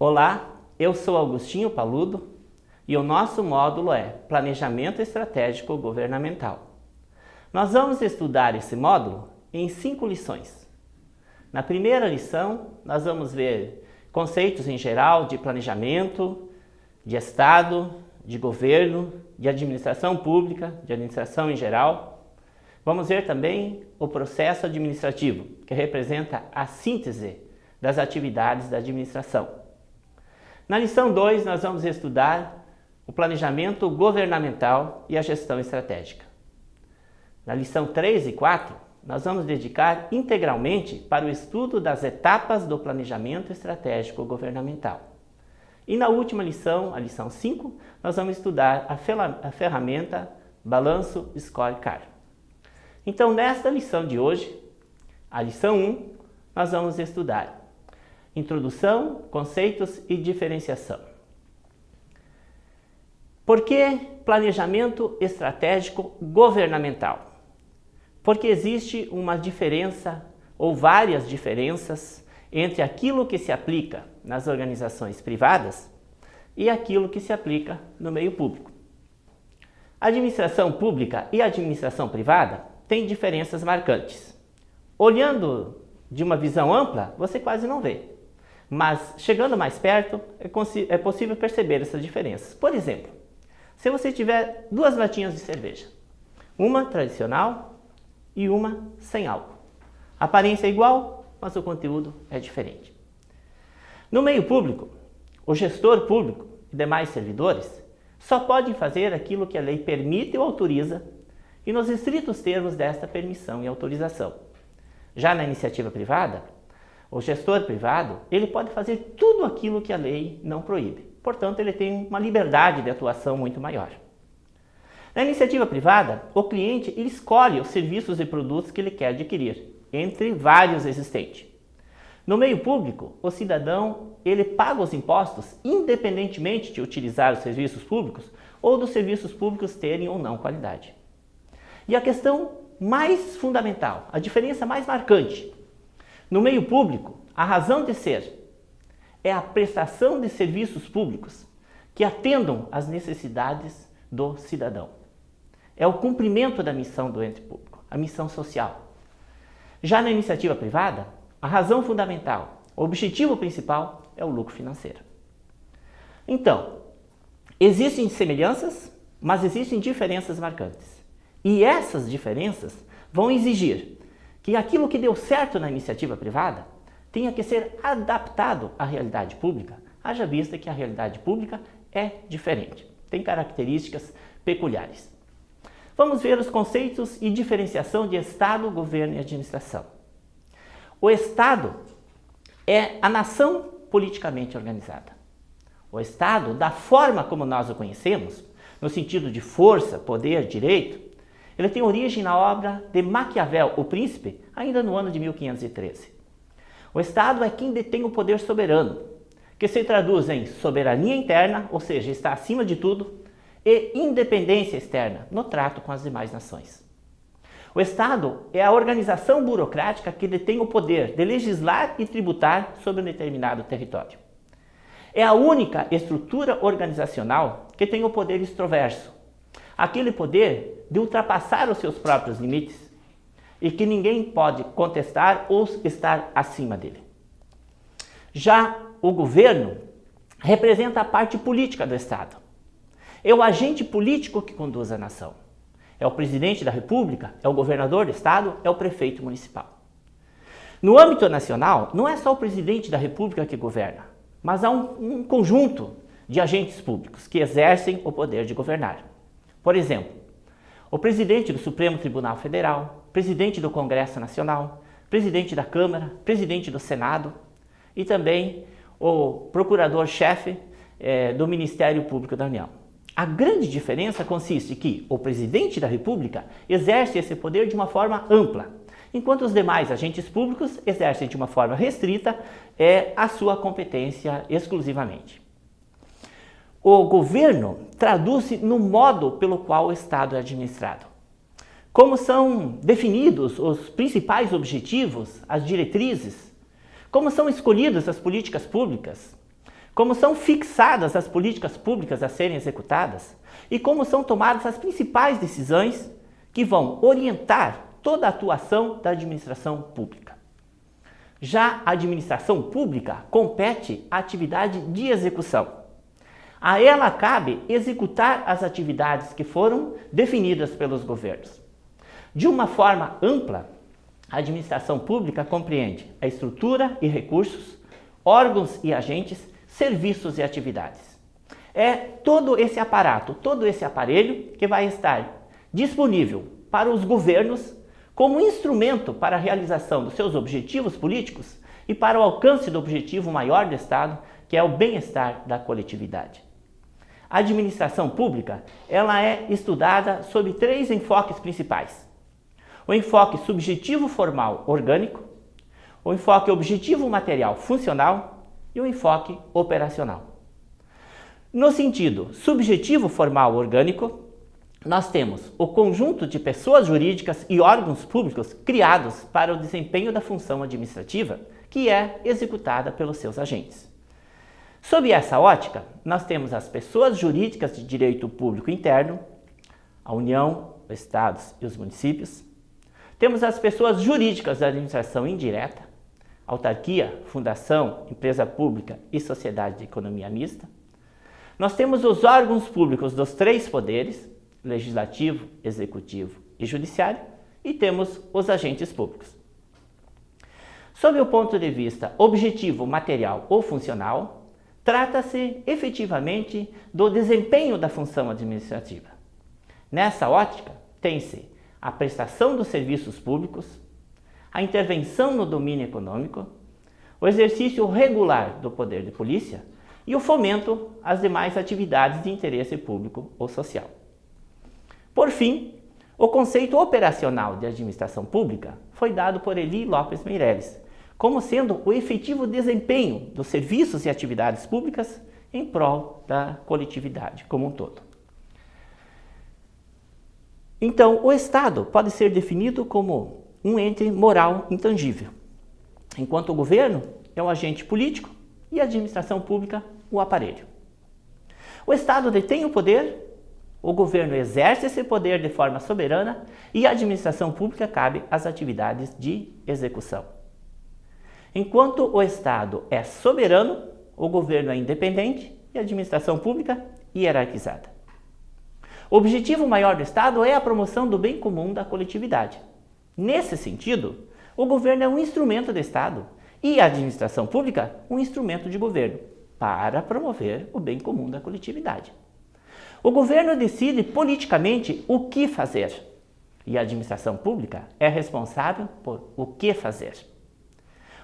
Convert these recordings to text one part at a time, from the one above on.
Olá, eu sou Augustinho Paludo e o nosso módulo é Planejamento Estratégico Governamental. Nós vamos estudar esse módulo em 5 lições. Na primeira lição, nós vamos ver conceitos em geral de planejamento, de Estado, de governo, de administração pública, de administração em geral. Vamos ver também o processo administrativo, que representa a síntese das atividades da administração. Na lição 2, nós vamos estudar o planejamento governamental e a gestão estratégica. Na lição 3 e 4, nós vamos dedicar integralmente para o estudo das etapas do planejamento estratégico governamental. E na última lição, a lição 5, nós vamos estudar a ferramenta Balanço Scorecard. Então, nesta lição de hoje, a lição 1, nós vamos estudar Introdução, conceitos e diferenciação. Por que planejamento estratégico governamental? Porque existe uma diferença ou várias diferenças entre aquilo que se aplica nas organizações privadas e aquilo que se aplica no meio público. A administração pública e a administração privada têm diferenças marcantes. Olhando de uma visão ampla, você quase não vê. Mas, chegando mais perto, é possível perceber essas diferenças. Por exemplo, se você tiver 2 latinhas de cerveja, uma tradicional e uma sem álcool. A aparência é igual, mas o conteúdo é diferente. No meio público, o gestor público e demais servidores só podem fazer aquilo que a lei permite ou autoriza e nos estritos termos desta permissão e autorização. Já na iniciativa privada, o gestor privado, ele pode fazer tudo aquilo que a lei não proíbe. Portanto, ele tem uma liberdade de atuação muito maior. Na iniciativa privada, o cliente ele escolhe os serviços e produtos que ele quer adquirir, entre vários existentes. No meio público, o cidadão ele paga os impostos independentemente de utilizar os serviços públicos ou dos serviços públicos terem ou não qualidade. E a questão mais fundamental, a diferença mais marcante, no meio público, a razão de ser é a prestação de serviços públicos que atendam às necessidades do cidadão. É o cumprimento da missão do ente público, a missão social. Já na iniciativa privada, a razão fundamental, o objetivo principal é o lucro financeiro. Então, existem semelhanças, mas existem diferenças marcantes. E essas diferenças vão exigir que aquilo que deu certo na iniciativa privada tenha que ser adaptado à realidade pública, haja vista que a realidade pública é diferente, tem características peculiares. Vamos ver os conceitos e diferenciação de Estado, governo e administração. O Estado é a nação politicamente organizada. O Estado, da forma como nós o conhecemos, no sentido de força, poder, direito, ele tem origem na obra de Maquiavel, o Príncipe, ainda no ano de 1513. O Estado é quem detém o poder soberano, que se traduz em soberania interna, ou seja, está acima de tudo, e independência externa, no trato com as demais nações. O Estado é a organização burocrática que detém o poder de legislar e tributar sobre um determinado território. É a única estrutura organizacional que tem o poder extroverso, aquele poder de ultrapassar os seus próprios limites e que ninguém pode contestar ou estar acima dele. Já o governo representa a parte política do Estado. É o agente político que conduz a nação. É o presidente da República, é o governador do Estado, é o prefeito municipal. No âmbito nacional, não é só o presidente da República que governa, mas há um conjunto de agentes públicos que exercem o poder de governar. Por exemplo, o presidente do Supremo Tribunal Federal, presidente do Congresso Nacional, presidente da Câmara, presidente do Senado e também o procurador-chefe do Ministério Público da União. A grande diferença consiste que o presidente da República exerce esse poder de uma forma ampla, enquanto os demais agentes públicos exercem de uma forma restrita a sua competência exclusivamente. O governo traduz-se no modo pelo qual o Estado é administrado. Como são definidos os principais objetivos, as diretrizes, como são escolhidas as políticas públicas, como são fixadas as políticas públicas a serem executadas e como são tomadas as principais decisões que vão orientar toda a atuação da administração pública. Já a administração pública compete à atividade de execução. A ela cabe executar as atividades que foram definidas pelos governos. De uma forma ampla, a administração pública compreende a estrutura e recursos, órgãos e agentes, serviços e atividades. É todo esse aparato, todo esse aparelho que vai estar disponível para os governos como instrumento para a realização dos seus objetivos políticos e para o alcance do objetivo maior do Estado, que é o bem-estar da coletividade. A administração pública, ela é estudada sob 3 enfoques principais. O enfoque subjetivo formal orgânico, o enfoque objetivo material funcional e o enfoque operacional. No sentido subjetivo formal orgânico, nós temos o conjunto de pessoas jurídicas e órgãos públicos criados para o desempenho da função administrativa, que é executada pelos seus agentes. Sob essa ótica, nós temos as pessoas jurídicas de direito público interno, a União, os Estados e os municípios. Temos as pessoas jurídicas da administração indireta, autarquia, fundação, empresa pública e sociedade de economia mista. Nós temos os órgãos públicos dos 3 poderes, legislativo, executivo e judiciário, e temos os agentes públicos. Sob o ponto de vista objetivo, material ou funcional, trata-se efetivamente do desempenho da função administrativa. Nessa ótica, tem-se a prestação dos serviços públicos, a intervenção no domínio econômico, o exercício regular do poder de polícia e o fomento às demais atividades de interesse público ou social. Por fim, o conceito operacional de administração pública foi dado por Eli Lopes Meireles, como sendo o efetivo desempenho dos serviços e atividades públicas em prol da coletividade como um todo. Então, o Estado pode ser definido como um ente moral intangível, enquanto o governo é o agente político e a administração pública o aparelho. O Estado detém o poder, o governo exerce esse poder de forma soberana e a administração pública cabe às atividades de execução. Enquanto o Estado é soberano, o governo é independente e a administração pública hierarquizada. O objetivo maior do Estado é a promoção do bem comum da coletividade. Nesse sentido, o governo é um instrumento do Estado e a administração pública um instrumento de governo para promover o bem comum da coletividade. O governo decide politicamente o que fazer e a administração pública é responsável por o que fazer.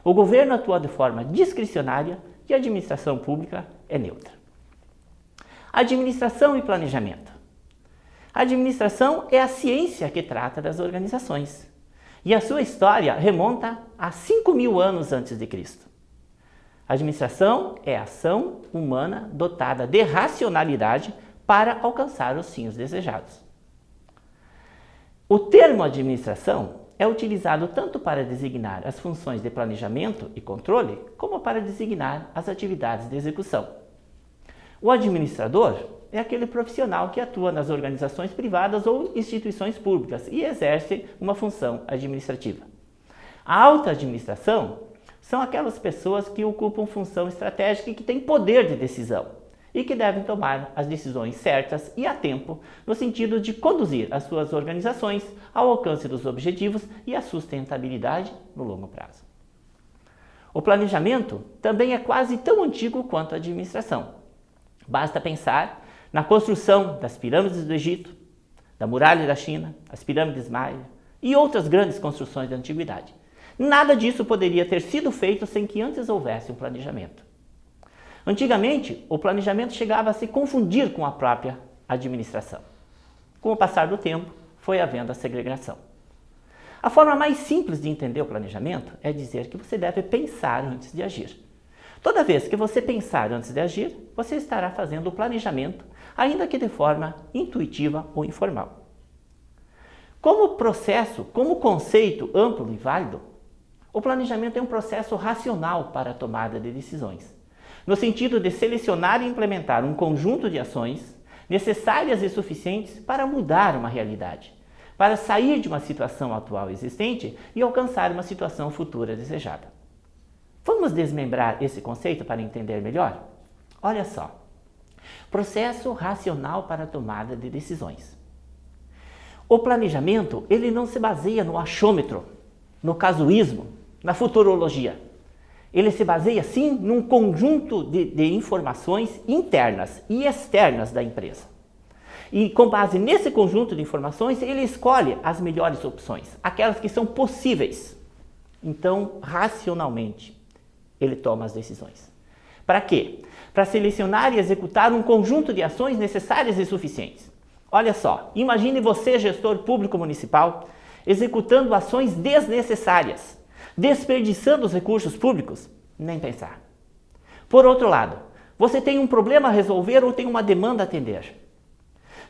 O governo atua de forma discricionária e a administração pública é neutra. Administração e planejamento. A administração é a ciência que trata das organizações e a sua história remonta a 5.000 anos antes de Cristo. A administração é a ação humana dotada de racionalidade para alcançar os fins desejados. O termo administração é utilizado tanto para designar as funções de planejamento e controle, como para designar as atividades de execução. O administrador é aquele profissional que atua nas organizações privadas ou instituições públicas e exerce uma função administrativa. A alta administração são aquelas pessoas que ocupam função estratégica e que têm poder de decisão e que devem tomar as decisões certas e a tempo, no sentido de conduzir as suas organizações ao alcance dos objetivos e à sustentabilidade no longo prazo. O planejamento também é quase tão antigo quanto a administração. Basta pensar na construção das pirâmides do Egito, da muralha da China, as pirâmides Maia e outras grandes construções da antiguidade. Nada disso poderia ter sido feito sem que antes houvesse um planejamento. Antigamente, o planejamento chegava a se confundir com a própria administração. Com o passar do tempo, foi havendo a segregação. A forma mais simples de entender o planejamento é dizer que você deve pensar antes de agir. Toda vez que você pensar antes de agir, você estará fazendo o planejamento, ainda que de forma intuitiva ou informal. Como processo, como conceito amplo e válido, o planejamento é um processo racional para a tomada de decisões. no sentido de selecionar e implementar um conjunto de ações necessárias e suficientes para mudar uma realidade, para sair de uma situação atual existente e alcançar uma situação futura desejada. Vamos desmembrar esse conceito para entender melhor? Olha só. Processo racional para a tomada de decisões. O planejamento, ele não se baseia no achômetro, no casuísmo, na futurologia. Ele se baseia, sim, num conjunto de informações internas e externas da empresa. E com base nesse conjunto de informações, ele escolhe as melhores opções, aquelas que são possíveis. Então, racionalmente, ele toma as decisões. Para quê? Para selecionar e executar um conjunto de ações necessárias e suficientes. Olha só, imagine você, gestor público municipal, executando ações desnecessárias, desperdiçando os recursos públicos? Nem pensar. Por outro lado, você tem um problema a resolver ou tem uma demanda a atender.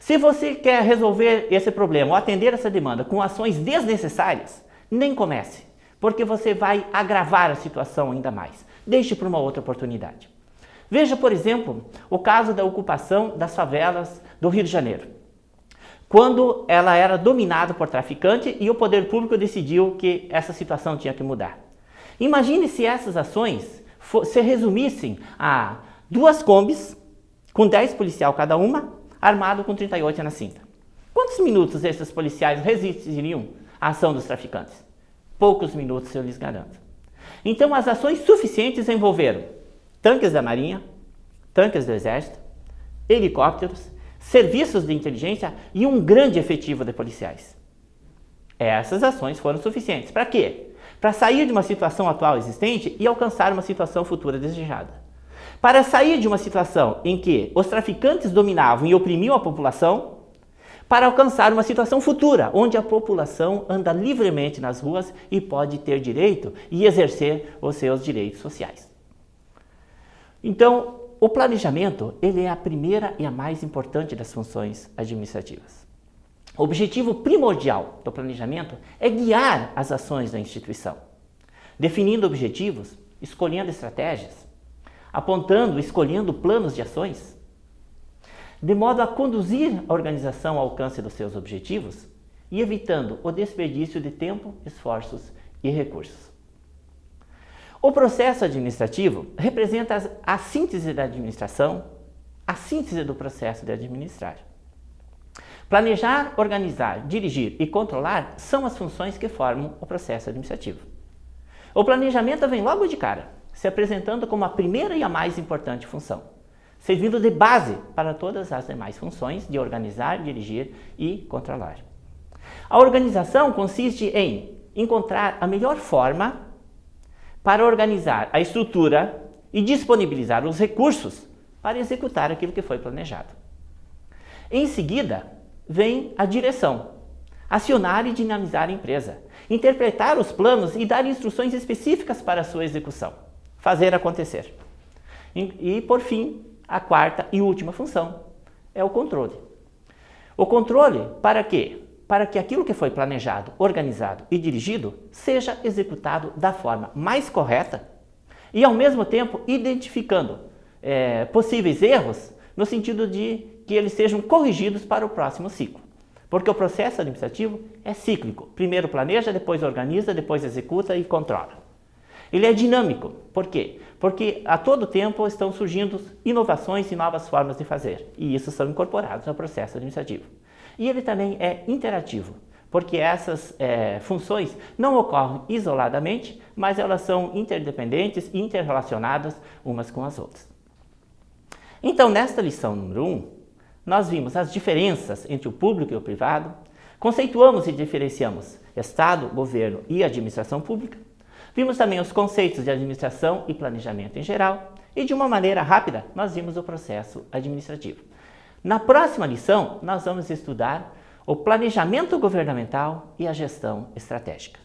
Se você quer resolver esse problema ou atender essa demanda com ações desnecessárias, nem comece, porque você vai agravar a situação ainda mais. Deixe para uma outra oportunidade. Veja, por exemplo, o caso da ocupação das favelas do Rio de Janeiro, quando ela era dominada por traficantes e o poder público decidiu que essa situação tinha que mudar. Imagine se essas ações se resumissem a 2 combis, com 10 policiais cada uma, armado com 38 na cinta. Quantos minutos esses policiais resistiriam à ação dos traficantes? Poucos minutos, eu lhes garanto. Então, as ações suficientes envolveram tanques da Marinha, tanques do Exército, helicópteros, serviços de inteligência e um grande efetivo de policiais. Essas ações foram suficientes. Para quê? Para sair de uma situação atual existente e alcançar uma situação futura desejada. Para sair de uma situação em que os traficantes dominavam e oprimiam a população, para alcançar uma situação futura, onde a população anda livremente nas ruas e pode ter direito e exercer os seus direitos sociais. Então, o planejamento, ele é a primeira e a mais importante das funções administrativas. O objetivo primordial do planejamento é guiar as ações da instituição, definindo objetivos, escolhendo estratégias, apontando, escolhendo planos de ações, de modo a conduzir a organização ao alcance dos seus objetivos e evitando o desperdício de tempo, esforços e recursos. O processo administrativo representa a síntese da administração, a síntese do processo de administrar. Planejar, organizar, dirigir e controlar são as funções que formam o processo administrativo. O planejamento vem logo de cara, se apresentando como a primeira e a mais importante função, servindo de base para todas as demais funções de organizar, dirigir e controlar. A organização consiste em encontrar a melhor forma para organizar a estrutura e disponibilizar os recursos para executar aquilo que foi planejado. Em seguida, vem a direção, acionar e dinamizar a empresa, interpretar os planos e dar instruções específicas para a sua execução, fazer acontecer. E, por fim, a quarta e última função é o controle. O controle para quê? Para que aquilo que foi planejado, organizado e dirigido seja executado da forma mais correta e, ao mesmo tempo, identificando possíveis erros no sentido de que eles sejam corrigidos para o próximo ciclo. Porque o processo administrativo é cíclico. Primeiro planeja, depois organiza, depois executa e controla. Ele é dinâmico. Por quê? Porque a todo tempo estão surgindo inovações e novas formas de fazer. E isso são incorporados ao processo administrativo. E ele também é interativo, porque essas funções não ocorrem isoladamente, mas elas são interdependentes e interrelacionadas umas com as outras. Então, nesta lição número 1, nós vimos as diferenças entre o público e o privado, conceituamos e diferenciamos Estado, governo e administração pública, vimos também os conceitos de administração e planejamento em geral, e de uma maneira rápida, nós vimos o processo administrativo. Na próxima lição, nós vamos estudar o planejamento governamental e a gestão estratégica.